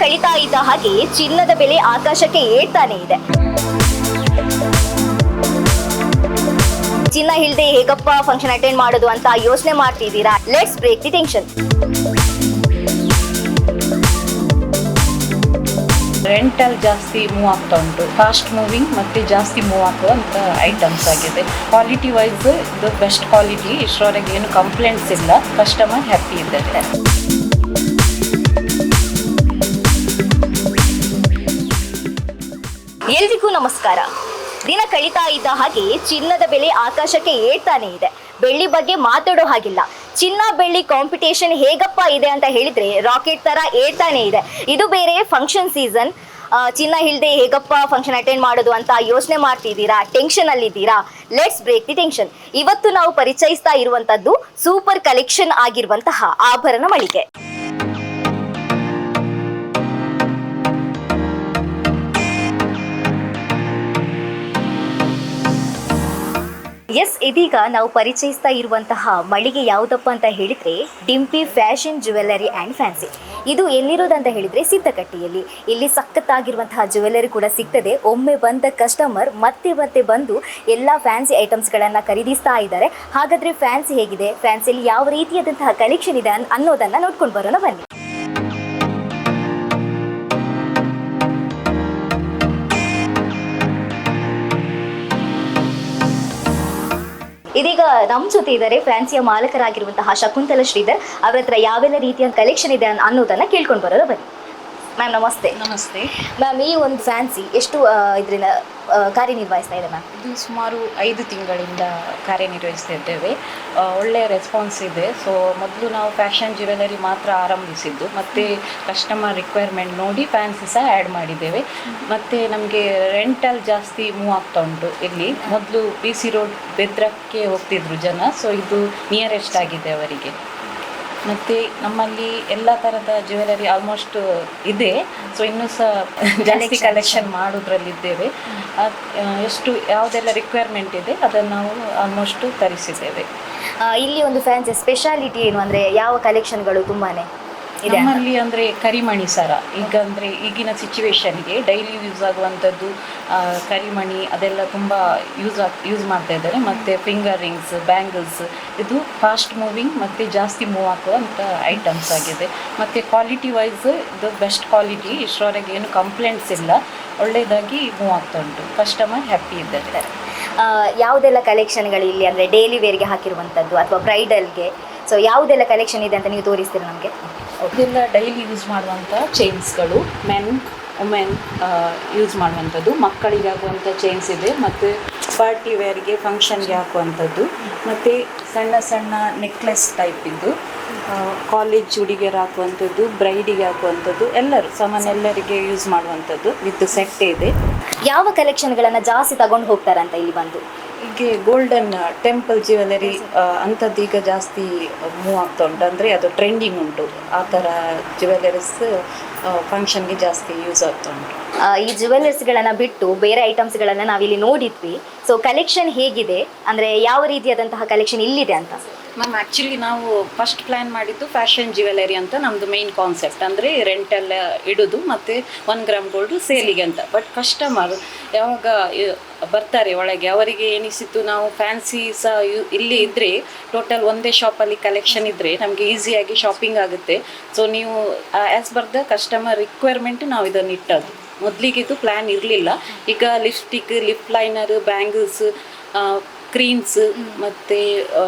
ಕಳೀತಾ ಇದ್ದ ಹಾಗೆ ಚಿನ್ನದ ಬೆಲೆ ಆಕಾಶಕ್ಕೆ ಏರ್ತಾನೆ ಇದೆ. ಚಿನ್ನ ಇಲ್ಲದೆ ಹೇಗಪ್ಪ ಫಂಕ್ಷನ್ ಅಟೆಂಡ್ ಮಾಡೋದು ಅಂತ ಯೋಚನೆ ಮಾಡ್ತಿದ್ದೀರಾ? Let's break the tension. Rental ಜಾಸ್ತಿ ಮೂವ್ ಆಗ್ತಾ ಉಂಟು, ಫಾಸ್ಟ್ ಮೂವಿಂಗ್ ಮತ್ತು ಜಾಸ್ತಿ ಮೂವ್ ಆಗುವಂಥ ಐಟಮ್ಸ್ ಆಗಿದೆ. ಕ್ವಾಲಿಟಿ ವೈಸ್ ಇದು ಬೆಸ್ಟ್ ಕ್ವಾಲಿಟಿ, ಇಷ್ಟರವರೆಗೆ ಏನು ಕಂಪ್ಲೇಂಟ್ಸ್ ಇಲ್ಲ, ಕಸ್ಟಮರ್ ಹ್ಯಾಪಿ ಇದ್ದಾರೆ. ಎಲ್ರಿಗೂ ನಮಸ್ಕಾರ. ದಿನ ಕಳೀತಾ ಇದ್ದ ಹಾಗೆ ಚಿನ್ನದ ಬೆಲೆ ಆಕಾಶಕ್ಕೆ ಏರ್ತಾನೆ ಇದೆ. ಬೆಳ್ಳಿ ಬಗ್ಗೆ ಮಾತಾಡೋ ಹಾಗಿಲ್ಲ. ಚಿನ್ನ ಬೆಳ್ಳಿ ಕಾಂಪಿಟೇಷನ್ ಹೇಗಪ್ಪ ಇದೆ ಅಂತ ಹೇಳಿದ್ರೆ ರಾಕೆಟ್ ತರ ಏರ್ತಾನೆ ಇದೆ. ಇದು ಬೇರೆ ಫಂಕ್ಷನ್ ಸೀಸನ್. ಚಿನ್ನ ಇಲ್ಲದೆ ಹೇಗಪ್ಪ ಫಂಕ್ಷನ್ ಅಟೆಂಡ್ ಮಾಡೋದು ಅಂತ ಯೋಚನೆ ಮಾಡ್ತಿದ್ದೀರಾ? ಟೆನ್ಷನ್ ಅಲ್ಲಿದ್ದೀರಾ? Let's break the tension. ಇವತ್ತು ನಾವು ಪರಿಚಯಿಸ್ತಾ ಇರುವಂತದ್ದು ಸೂಪರ್ ಕಲೆಕ್ಷನ್ ಆಗಿರುವಂತಹ ಆಭರಣ ಮಳಿಗೆ. ಎಸ್, ಇದೀಗ ನಾವು ಪರಿಚಯಿಸ್ತಾ ಇರುವಂತಹ ಮಳಿಗೆ ಯಾವುದಪ್ಪ ಅಂತ ಹೇಳಿದ್ರೆ Dimpy fashion jewellery and fancy. ಇದು ಎಲ್ಲಿರೋದಂತ ಹೇಳಿದ್ರೆ ಸಿದ್ದಕಟ್ಟಿಯಲ್ಲಿ. ಇಲ್ಲಿ ಸಖತ್ತಾಗಿರುವಂತಹ ಜ್ಯುವೆಲ್ಲರಿ ಕೂಡ ಸಿಗ್ತದೆ. ಒಮ್ಮೆ ಬಂದ ಕಸ್ಟಮರ್ ಮತ್ತೆ ಮತ್ತೆ ಬಂದು ಎಲ್ಲ ಫ್ಯಾನ್ಸಿ ಐಟಮ್ಸ್ಗಳನ್ನು ಖರೀದಿಸ್ತಾ ಇದ್ದಾರೆ. ಹಾಗಾದರೆ ಫ್ಯಾನ್ಸಿ ಹೇಗಿದೆ, ಫ್ಯಾನ್ಸಿಯಲ್ಲಿ ಯಾವ ರೀತಿಯಾದಂತಹ ಕಲೆಕ್ಷನ್ ಇದೆ ಅನ್ನೋದನ್ನು ನೋಡ್ಕೊಂಡು ಬರೋಣ ಬನ್ನಿ. ಇದೀಗ ನಮ್ಮ ಜೊತೆ ಇದ್ದಾರೆ ಫ್ಯಾನ್ಸಿಯ ಮಾಲಕರಾಗಿರುವಂತಹ ಶಕುಂತಲಾ ಶ್ರೀಧರ್. ಅವರ ಹತ್ರ ಯಾವೆಲ್ಲ ರೀತಿಯ ಕಲೆಕ್ಷನ್ ಇದೆ ಅನ್ನೋದನ್ನ ಕೇಳ್ಕೊಂಡು ಬರೋದು ಬನ್ನಿ. ಮ್ಯಾಮ್ ನಮಸ್ತೆ. ನಮಸ್ತೆ ಮ್ಯಾಮ್, ಈ ಒಂದು ಫ್ಯಾನ್ಸಿ ಎಷ್ಟು ಇದರಿಂದ ಕಾರ್ಯನಿರ್ವಹಿಸ್ತಾ ಇದೆ ಮ್ಯಾಮ್? ಇದು ಸುಮಾರು 5 ತಿಂಗಳಿಂದ ಕಾರ್ಯನಿರ್ವಹಿಸ್ತಾ ಇದ್ದೇವೆ. ಒಳ್ಳೆಯ ರೆಸ್ಪಾನ್ಸ್ ಇದೆ. ಸೊ ಮೊದಲು ನಾವು ಫ್ಯಾಷನ್ ಜ್ಯುವೆಲ್ಲರಿ ಮಾತ್ರ ಆರಂಭಿಸಿದ್ದು, ಮತ್ತು ಕಸ್ಟಮರ್ ರಿಕ್ವೈರ್ಮೆಂಟ್ ನೋಡಿ ಫ್ಯಾನ್ಸಿ ಸಹ ಆ್ಯಡ್ ಮಾಡಿದ್ದೇವೆ. ಮತ್ತು ನಮಗೆ ರೆಂಟಲ್ ಜಾಸ್ತಿ ಮೂವ್ ಆಗ್ತಾ ಉಂಟು. ಇಲ್ಲಿ ಮೊದಲು PC ರೋಡ್ ಬೆದ್ರಕ್ಕೆ ಹೋಗ್ತಿದ್ರು ಜನ, ಸೊ ಇದು ನಿಯರೆಸ್ಟ್ ಆಗಿದೆ ಅವರಿಗೆ. ಮತ್ತು ನಮ್ಮಲ್ಲಿ ಎಲ್ಲ ಥರದ ಜ್ಯುವೆಲರಿ ಆಲ್ಮೋಸ್ಟ್ ಇದೆ. ಸೊ ಇನ್ನೂ ಸಹ ಜಾಸ್ತಿ ಕಲೆಕ್ಷನ್ ಮಾಡೋದ್ರಲ್ಲಿದ್ದೇವೆ. ಎಷ್ಟು ಯಾವುದೆಲ್ಲ ರಿಕ್ವೈರ್ಮೆಂಟ್ ಇದೆ ಅದನ್ನು ನಾವು ಆಲ್ಮೋಸ್ಟ್ ತರಿಸಿದ್ದೇವೆ. ಇಲ್ಲಿ ಒಂದು ಫ್ಯಾನ್ಸಿ ಸ್ಪೆಷಾಲಿಟಿ ಏನು ಅಂದರೆ ಯಾವ ಕಲೆಕ್ಷನ್ಗಳು ತುಂಬಾ ಇದೆ ನಮ್ಮಲ್ಲಿ? ಅಂದರೆ ಕರಿಮಣಿ ಸರ, ಈಗ ಅಂದರೆ ಈಗಿನ ಸಿಚುವೇಶನ್ಗೆ ಡೈಲಿ ಯೂಸ್ ಆಗುವಂಥದ್ದು ಕರಿಮಣಿ ಅದೆಲ್ಲ ತುಂಬ ಯೂಸ್ ಮಾಡ್ತಾ ಇದ್ದಾರೆ. ಮತ್ತು ಫಿಂಗರ್ ರಿಂಗ್ಸ್, ಬ್ಯಾಂಗಲ್ಸ್, ಇದು ಫಾಸ್ಟ್ ಮೂವಿಂಗ್ ಮತ್ತು ಜಾಸ್ತಿ ಮೂವ್ ಆಗುವಂಥ ಐಟಮ್ಸ್ ಆಗಿದೆ. ಮತ್ತು ಕ್ವಾಲಿಟಿ ವೈಸ್ ಇದು ಬೆಸ್ಟ್ ಕ್ವಾಲಿಟಿ, ಇಷ್ಟರವರೆಗೆ ಏನು ಕಂಪ್ಲೇಂಟ್ಸ್ ಇಲ್ಲ, ಒಳ್ಳೆಯದಾಗಿ ಮೂವ್ ಆಗ್ತಾ ಉಂಟು, ಕಸ್ಟಮರ್ ಹ್ಯಾಪಿ ಇದ್ದಾರೆ. ಯಾವುದೆಲ್ಲ ಕಲೆಕ್ಷನ್ಗಳು ಇಲ್ಲಿ ಅಂದರೆ ಡೈಲಿ ವೇರ್ಗೆ ಹಾಕಿರುವಂಥದ್ದು ಅಥವಾ ಬ್ರೈಡಲ್ಗೆ, ಸೊ ಯಾವುದೆಲ್ಲ ಕಲೆಕ್ಷನ್ ಇದೆ ಅಂತ ನೀವು ತೋರಿಸ್ತೀರಾ ನಮಗೆ? ಇದೆಲ್ಲ ಡೈಲಿ ಯೂಸ್ ಮಾಡುವಂಥ ಚೈನ್ಸ್ಗಳು, ಮೆನ್ ವುಮೆನ್ ಯೂಸ್ ಮಾಡುವಂಥದ್ದು. ಮಕ್ಕಳಿಗಾಗುವಂಥ ಚೈನ್ಸ್ ಇದೆ, ಮತ್ತು ಪಾರ್ಟಿ ವೇರ್ಗೆ ಫಂಕ್ಷನ್ಗೆ ಹಾಕುವಂಥದ್ದು, ಮತ್ತು ಸಣ್ಣ ಸಣ್ಣ ನೆಕ್ಲೆಸ್ ಟೈಪ್ ಇದ್ದು ಕಾಲೇಜ್ ಹುಡುಗಿಯರು ಹಾಕುವಂಥದ್ದು, ಬ್ರೈಡಿಗೆ ಹಾಕುವಂಥದ್ದು, ಎಲ್ಲರಿಗೆ ಯೂಸ್ ಮಾಡುವಂಥದ್ದು ವಿತ್ ಸೆಟ್ ಇದೆ. ಯಾವ ಕಲೆಕ್ಷನ್ಗಳನ್ನು ಜಾಸ್ತಿ ತಗೊಂಡು ಹೋಗ್ತಾರಂತ ಇಲ್ಲಿ ಬಂದು? ಹೀಗೆ ಗೋಲ್ಡನ್ ಟೆಂಪಲ್ ಜ್ಯುವೆಲರಿ ಅಂಥದ್ದು ಈಗ ಜಾಸ್ತಿ ಮೂವ್ ಆಗ್ತಾ ಉಂಟು, ಅಂದರೆ ಅದು ಟ್ರೆಂಡಿಂಗ್ ಉಂಟು. ಆ ಥರ ಜ್ಯುವೆಲರೀಸ್ ಫಂಕ್ಷನ್ಗೆ ಜಾಸ್ತಿ ಯೂಸ್ ಆಗ್ತಾ ಉಂಟು. ಈ ಜ್ಯುವೆಲರ್ಸ್ಗಳನ್ನು ಬಿಟ್ಟು ಬೇರೆ ಐಟಮ್ಸ್ಗಳನ್ನು ನಾವಿಲ್ಲಿ ನೋಡಿದ್ವಿ. ಸೊ ಕಲೆಕ್ಷನ್ ಹೇಗಿದೆ, ಅಂದರೆ ಯಾವ ರೀತಿಯಾದಂತಹ ಕಲೆಕ್ಷನ್ ಇಲ್ಲಿದೆ ಅಂತ? ಮ್ಯಾಮ್, ಆ್ಯಕ್ಚುಲಿ ನಾವು ಫಸ್ಟ್ ಪ್ಲ್ಯಾನ್ ಮಾಡಿದ್ದು ಫ್ಯಾಷನ್ ಜ್ಯುವೆಲರಿ ಅಂತ ನಮ್ಮದು ಮೇನ್ ಕಾನ್ಸೆಪ್ಟ್, ಅಂದರೆ ರೆಂಟೆಲ್ಲ ಇಡೋದು ಮತ್ತು 1 ಗ್ರಾಮ್ ಗೋಲ್ಡು ಸೇಲಿಗೆ ಅಂತ. ಬಟ್ ಕಸ್ಟಮರ್ ಯಾವಾಗ ಬರ್ತಾರೆ ಒಳಗೆ, ಅವರಿಗೆ ಏನಿಸಿತ್ತು ನಾವು ಫ್ಯಾನ್ಸಿ ಸಹ ಇಲ್ಲಿ ಇದ್ದರೆ ಟೋಟಲ್ ಒಂದೇ ಶಾಪಲ್ಲಿ ಕಲೆಕ್ಷನ್ ಇದ್ದರೆ ನಮಗೆ ಈಸಿಯಾಗಿ ಶಾಪಿಂಗ್ ಆಗುತ್ತೆ. ಸೊ ನೀವು as per the customer requirement ನಾವು ಇದನ್ನು ಇಟ್ಟದ್ದು. ಮೊದಲಿಗೆ ಇದು ಪ್ಲ್ಯಾನ್ ಇರಲಿಲ್ಲ. ಈಗ lipstick, lip liner, bangles, creams, ಮತ್ತು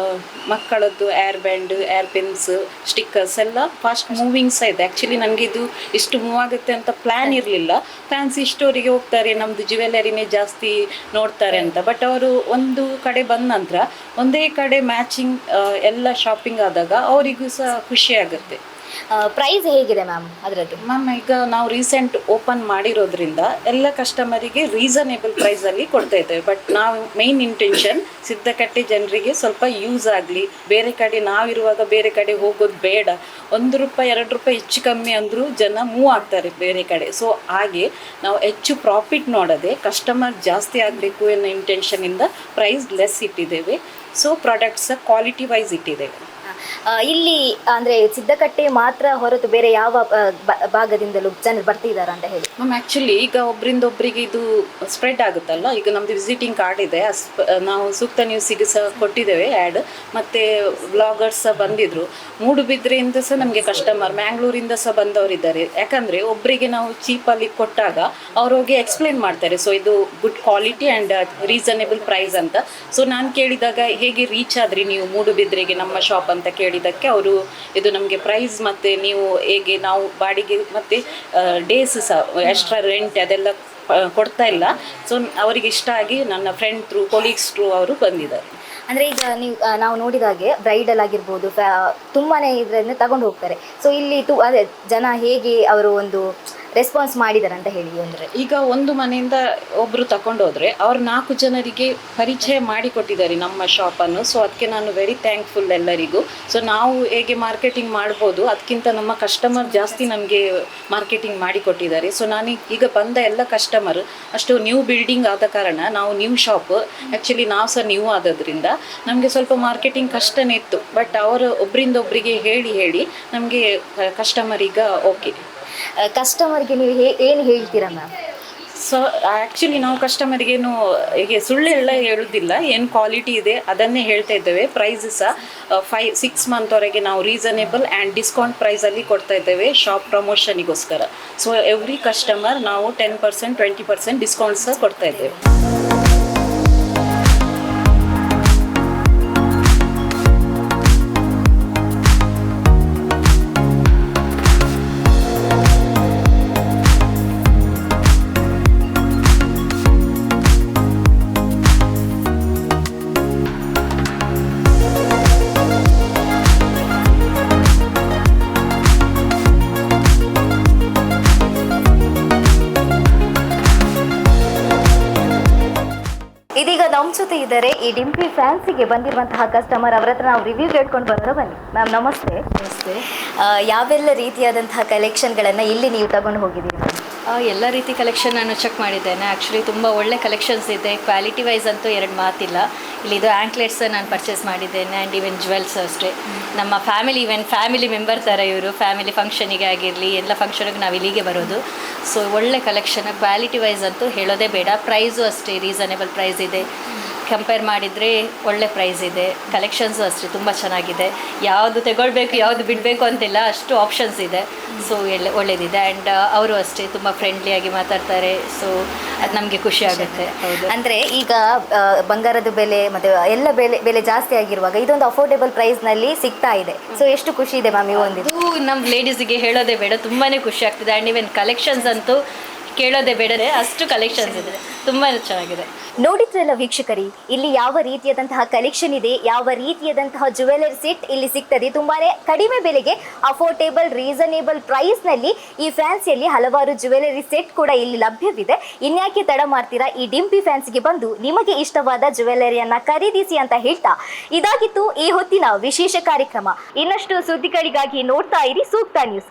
ಮಕ್ಕಳದ್ದು hair band, hair pins, stickers ಎಲ್ಲ ಫಾಸ್ಟ್ ಮೂವಿಂಗ್ ಸಹ ಇದೆ. ಆ್ಯಕ್ಚುಲಿ ನನಗೆ ಇದು ಇಷ್ಟು ಮೂವ್ ಆಗುತ್ತೆ ಅಂತ ಪ್ಲ್ಯಾನ್ ಇರಲಿಲ್ಲ. ಫ್ಯಾನ್ಸಿ ಸ್ಟೋರಿಗೆ ಹೋಗ್ತಾರೆ, ನಮ್ಮದು ಜ್ಯುವೆಲರಿನೇ ಜಾಸ್ತಿ ನೋಡ್ತಾರೆ ಅಂತ. ಬಟ್ ಅವರು ಒಂದು ಕಡೆ ಬಂದ ನಂತರ ಒಂದೇ ಕಡೆ ಮ್ಯಾಚಿಂಗ್ ಎಲ್ಲ ಶಾಪಿಂಗ್ ಆದಾಗ ಅವರಿಗೂ ಸಹ ಖುಷಿ ಆಗುತ್ತೆ. ಪ್ರೈಸ್ ಹೇಗಿದೆ ಮ್ಯಾಮ್ ಅದರದ್ದು? ಮ್ಯಾಮ್, ಈಗ ನಾವು ರೀಸೆಂಟ್ ಓಪನ್ ಮಾಡಿರೋದ್ರಿಂದ ಎಲ್ಲ ಕಸ್ಟಮರಿಗೆ ರೀಸನೇಬಲ್ ಪ್ರೈಸಲ್ಲಿ ಕೊಡ್ತಾ ಇದ್ದೇವೆ. ಬಟ್ ನಾವು ಮೇನ್ ಇಂಟೆನ್ಷನ್ ಸಿದ್ದಕಟ್ಟೆ ಜನರಿಗೆ ಸ್ವಲ್ಪ ಯೂಸ್ ಆಗಲಿ, ಬೇರೆ ಕಡೆ ನಾವಿರುವಾಗ ಬೇರೆ ಕಡೆ ಹೋಗೋದು ಬೇಡ. ₹1 ₹2 ಹೆಚ್ಚು ಕಮ್ಮಿ ಅಂದರೂ ಜನ ಮೂವ್ ಆಗ್ತಾರೆ ಬೇರೆ ಕಡೆ. ಸೊ ಹಾಗೆ ನಾವು ಹೆಚ್ಚು ಪ್ರಾಫಿಟ್ ನೋಡದೆ ಕಸ್ಟಮರ್ ಜಾಸ್ತಿ ಆಗಬೇಕು ಅನ್ನೋ ಇಂಟೆನ್ಷನಿಂದ ಪ್ರೈಸ್ ಲೆಸ್ ಇಟ್ಟಿದ್ದೇವೆ. ಸೊ ಪ್ರಾಡಕ್ಟ್ಸ್ ಕ್ವಾಲಿಟಿ ವೈಸ್ ಇಟ್ಟಿದ್ದೇವೆ. ಇಲ್ಲಿ ಅಂದ್ರೆ ಸಿದ್ದಕಟ್ಟೆ ಮಾತ್ರ ಹೊರತು ಬೇರೆ ಯಾವ ಭಾಗದಿಂದಲೂ ಜನರು ಬರ್ತಿದಾರ ಅಂತ ಹೇಳಿ? ಮ್ಯಾಮ್ ಆ್ಯಕ್ಚುಲಿ ಈಗ ಒಬ್ಬರಿಂದ ಒಬ್ಬರಿಗೆ ಇದು ಸ್ಪ್ರೆಡ್ ಆಗುತ್ತಲ್ಲ. ಈಗ ನಮ್ಮದು ವಿಸಿಟಿಂಗ್ ಕಾರ್ಡ್ ಇದೆ, ನಾವು ಸೂಕ್ತ ನ್ಯೂಸಿಗೆ ಸಹ ಕೊಟ್ಟಿದ್ದೇವೆ ಆ್ಯಡ್, ಮತ್ತು ವ್ಲಾಗರ್ಸ್ ಸಹ ಬಂದಿದ್ದರು. ಮೂಡುಬಿದ್ರೆಯಿಂದ ಸಹ ನಮಗೆ ಕಸ್ಟಮರ್, ಮ್ಯಾಂಗ್ಳೂರಿಂದ ಸಹ ಬಂದವರಿದ್ದಾರೆ. ಯಾಕಂದರೆ ಒಬ್ಬರಿಗೆ ನಾವು ಚೀಪಲ್ಲಿ ಕೊಟ್ಟಾಗ ಅವ್ರು ಹೋಗಿ ಎಕ್ಸ್ಪ್ಲೇನ್ ಮಾಡ್ತಾರೆ, ಸೊ ಇದು good quality and reasonable price ಅಂತ. ಸೊ ನಾನು ಕೇಳಿದಾಗ ಹೇಗೆ ರೀಚ್ ಆದ್ರಿ ನೀವು ಮೂಡುಬಿದ್ರೆಗೆ ನಮ್ಮ ಶಾಪ್ ಅಂತ ಕೇಳಿದ್ದಕ್ಕೆ ಅವರು ಇದು ನಮಗೆ ಪ್ರೈಸ್ ಮತ್ತು ನೀವು ಹೇಗೆ ನಾವು ಬಾಡಿಗೆ ಮತ್ತು ಡೇಸ್ ಸಹ ಎಕ್ಸ್ಟ್ರಾ ರೆಂಟ್ ಅದೆಲ್ಲ ಕೊಡ್ತಾ ಇಲ್ಲ. ಸೊ ಅವರಿಗೆ ಇಷ್ಟ ಆಗಿ ನನ್ನ ಫ್ರೆಂಡ್ ಥ್ರೂ, ಕೊಲೀಗ್ಸ್ ಥ್ರೂ ಅವರು ಬಂದಿದ್ದಾರೆ. ಅಂದರೆ ಈಗ ನಾವು ನೋಡಿದಾಗೆ ಬ್ರೈಡಲ್ ಆಗಿರ್ಬೋದು ತುಂಬಾ ಇದರಿಂದ ತಗೊಂಡು ಹೋಗ್ತಾರೆ. ಸೊ ಇಲ್ಲಿ ಅದೇ ಜನ ಹೇಗೆ ಅವರು ಒಂದು ರೆಸ್ಪಾನ್ಸ್ ಮಾಡಿದ್ದಾರೆ ಅಂತ ಹೇಳಿ ಅಂದರೆ, ಈಗ ಒಂದು ಮನೆಯಿಂದ ಒಬ್ಬರು ತಗೊಂಡೋದ್ರೆ ಅವ್ರು 4 ಜನರಿಗೆ ಪರಿಚಯ ಮಾಡಿಕೊಟ್ಟಿದ್ದಾರೆ ನಮ್ಮ ಶಾಪನ್ನು. ಸೊ ಅದಕ್ಕೆ ನಾನು ವೆರಿ ಥ್ಯಾಂಕ್ಫುಲ್ ಎಲ್ಲರಿಗೂ. ಸೊ ನಾವು ಹೇಗೆ ಮಾರ್ಕೆಟಿಂಗ್ ಮಾಡ್ಬೋದು ಅದಕ್ಕಿಂತ ನಮ್ಮ ಕಸ್ಟಮರ್ ಜಾಸ್ತಿ ನಮಗೆ ಮಾರ್ಕೆಟಿಂಗ್ ಮಾಡಿಕೊಟ್ಟಿದ್ದಾರೆ. ಸೊ ನಾನು ಈಗ ಬಂದ ಎಲ್ಲ ಕಸ್ಟಮರ್ ಅಷ್ಟು ನ್ಯೂ ಬಿಲ್ಡಿಂಗ್ ಆದ ಕಾರಣ, ನಾವು ನ್ಯೂ ಶಾಪ್ ಆ್ಯಕ್ಚುಲಿ ನಾವು ಸಹ ನ್ಯೂ ಆದದ್ರಿಂದ ನಮಗೆ ಸ್ವಲ್ಪ ಮಾರ್ಕೆಟಿಂಗ್ ಕಷ್ಟನೇ ಇತ್ತು. ಬಟ್ ಅವರು ಒಬ್ಬರಿಂದ ಒಬ್ಬರಿಗೆ ಹೇಳಿ ನಮಗೆ ಕಸ್ಟಮರ್ ಈಗ ಓಕೆ. ಕಸ್ಟಮರ್ಗೆ ನೀವು ಏನು ಹೇಳ್ತೀರಾ ಮ್ಯಾಮ್? ಸೊ ಆ್ಯಕ್ಚುಲಿ ನಾವು ಕಸ್ಟಮರಿಗೇನು ಹೀಗೆ ಸುಳ್ಳೆಲ್ಲ ಹೇಳೋದಿಲ್ಲ, ಏನು ಕ್ವಾಲಿಟಿ ಇದೆ ಅದನ್ನೇ ಹೇಳ್ತಾ ಇದ್ದೇವೆ. ಪ್ರೈಸ್ ಸಹ 5-6 ಮಂತ್ವರೆಗೆ ನಾವು ರೀಸನೇಬಲ್ ಆ್ಯಂಡ್ ಡಿಸ್ಕೌಂಟ್ ಪ್ರೈಸಲ್ಲಿ ಕೊಡ್ತಾ ಇದ್ದೇವೆ ಶಾಪ್ ಪ್ರಮೋಷನಿಗೋಸ್ಕರ. ಸೊ ಎವ್ರಿ ಕಸ್ಟಮರ್ ನಾವು 10% 20% ಡಿಸ್ಕೌಂಟ್ ಸಹ ಕೊಡ್ತಾ ಇದ್ದೇವೆ. ಇದೀಗ ನಮ್ಮ ಜೊತೆ ಇದ್ದಾರೆ ಈ ಡಿಂಪಿ ಫ್ಯಾನ್ಸಿಗೆ ಬಂದಿರುವಂತಹ ಕಸ್ಟಮರ್. ಅವರ ಹತ್ರ ನಾವು ರಿವ್ಯೂ ಕೇಳ್ಕೊಂಡು ಬರೋಣ ಬನ್ನಿ. ಮ್ಯಾಮ್ ನಮಸ್ತೆ. ನಮಸ್ತೆ. ಯಾವೆಲ್ಲ ರೀತಿಯಾದಂತಹ ಕಲೆಕ್ಷನ್ಗಳನ್ನು ಇಲ್ಲಿ ನೀವು ತಗೊಂಡು ಹೋಗಿದ್ದೀರಿ? ಎಲ್ಲ ರೀತಿ ಕಲೆಕ್ಷನ್ ನಾನು ಚೆಕ್ ಮಾಡಿದ್ದೇನೆ. ಆ್ಯಕ್ಚುಲಿ ತುಂಬ ಒಳ್ಳೆ ಕಲೆಕ್ಷನ್ಸ್ ಇದೆ. ಕ್ವಾಲಿಟಿ ವೈಸ್ ಅಂತೂ ಎರಡು ಮಾತಿಲ್ಲ. ಇಲ್ಲಿದು ಆ್ಯಂಕ್ಲೆಟ್ಸ್ ನಾನು ಪರ್ಚೇಸ್ ಮಾಡಿದ್ದೇನೆ ಆ್ಯಂಡ್ ಈವನ್ ಜ್ಯುವೆಲ್ಸ್ ಅಷ್ಟೇ. ನಮ್ಮ ಫ್ಯಾಮಿಲಿ ಮೆಂಬರ್ ಥರ ಇವರು. ಫ್ಯಾಮಿಲಿ ಫಂಕ್ಷನಿಗೆ ಆಗಿರಲಿ ಎಲ್ಲ ಫಂಕ್ಷನಿಗೆ ನಾವು ಇಲ್ಲಿಗೆ ಬರೋದು. ಸೊ ಒಳ್ಳೆ ಕಲೆಕ್ಷನ್, ಕ್ವಾಲಿಟಿ ವೈಸ್ ಅಂತೂ ಹೇಳೋದೇ ಬೇಡ. ಪ್ರೈಸು ಅಷ್ಟೇ ರೀಸನೇಬಲ್ ಪ್ರೈಸ್ ಇದೆ. ಕಂಪೇರ್ ಮಾಡಿದರೆ ಒಳ್ಳೆ ಪ್ರೈಸ್ ಇದೆ. ಕಲೆಕ್ಷನ್ಸು ಅಷ್ಟೇ ತುಂಬ ಚೆನ್ನಾಗಿದೆ. ಯಾವುದು ತಗೊಳ್ಬೇಕು ಯಾವುದು ಬಿಡಬೇಕು ಅಂತಿಲ್ಲ, ಅಷ್ಟು ಆಪ್ಷನ್ಸ್ ಇದೆ. ಸೊ ಒಳ್ಳೆಯದಿದೆ. ಆ್ಯಂಡ್ ಅವರು ಅಷ್ಟೇ ತುಂಬ ಫ್ರೆಂಡ್ಲಿಯಾಗಿ ಮಾತಾಡ್ತಾರೆ. ಸೊ ಅದು ನಮಗೆ ಖುಷಿ ಆಗುತ್ತೆ. ಹೌದು. ಅಂದರೆ ಈಗ ಬಂಗಾರದ ಬೆಲೆ ಮತ್ತು ಎಲ್ಲ ಬೆಲೆ ಜಾಸ್ತಿ ಆಗಿರುವಾಗ ಇದೊಂದು ಅಫೋರ್ಡೆಬಲ್ ಪ್ರೈಸ್ನಲ್ಲಿ ಸಿಗ್ತಾ ಇದೆ. ಸೊ ಎಷ್ಟು ಖುಷಿ ಇದೆ ಮ್ಯಾಮ್ ಈ ಒಂದು? ನಮ್ಮ ಲೇಡೀಸಿಗೆ ಹೇಳೋದೇ ಬೇಡ, ತುಂಬಾ ಖುಷಿ ಆಗ್ತಿದೆ. ಆ್ಯಂಡ್ ಈವನ್ ಕಲೆಕ್ಷನ್ಸ್ ಅಂತೂ ಕೇಳೋದೇ ಬೇಡದೆ, ಅಷ್ಟು ಕಲೆಕ್ಷನ್ಸ್ ಇದೆ. ತುಂಬ ಚೆನ್ನಾಗಿದೆ. ನೋಡಿದ್ರಲ್ಲ ವೀಕ್ಷಕರಿ, ಇಲ್ಲಿ ಯಾವ ರೀತಿಯಾದಂತಹ ಕಲೆಕ್ಷನ್ ಇದೆ, ಯಾವ ರೀತಿಯಾದಂತಹ ಜ್ಯುವೆಲರಿ ಸೆಟ್ ಇಲ್ಲಿ ಸಿಗ್ತದೆ. ತುಂಬಾನೇ ಕಡಿಮೆ ಬೆಲೆಗೆ ಅಫೋರ್ಡೇಬಲ್ ರೀಸನೇಬಲ್ ಪ್ರೈಸ್ನಲ್ಲಿ ಈ ಫ್ಯಾನ್ಸಿಯಲ್ಲಿ ಹಲವಾರು ಜ್ಯುವೆಲರಿ ಸೆಟ್ ಕೂಡ ಇಲ್ಲಿ ಲಭ್ಯವಿದೆ. ಇನ್ಯಾಕೆ ತಡ ಮಾಡ್ತೀರಾ, ಈ ಡಿಂಪಿ ಫ್ಯಾನ್ಸಿಗೆ ಬಂದು ನಿಮಗೆ ಇಷ್ಟವಾದ ಜ್ಯುವೆಲರಿಯನ್ನ ಖರೀದಿಸಿ ಅಂತ ಹೇಳ್ತಾ ಇದಾಗಿತ್ತು ಈ ಹೊತ್ತಿನ ವಿಶೇಷ ಕಾರ್ಯಕ್ರಮ. ಇನ್ನಷ್ಟು ಸುದ್ದಿಗಳಿಗಾಗಿ ನೋಡ್ತಾ ಇರಿ ಸೂಕ್ತ ನ್ಯೂಸ್.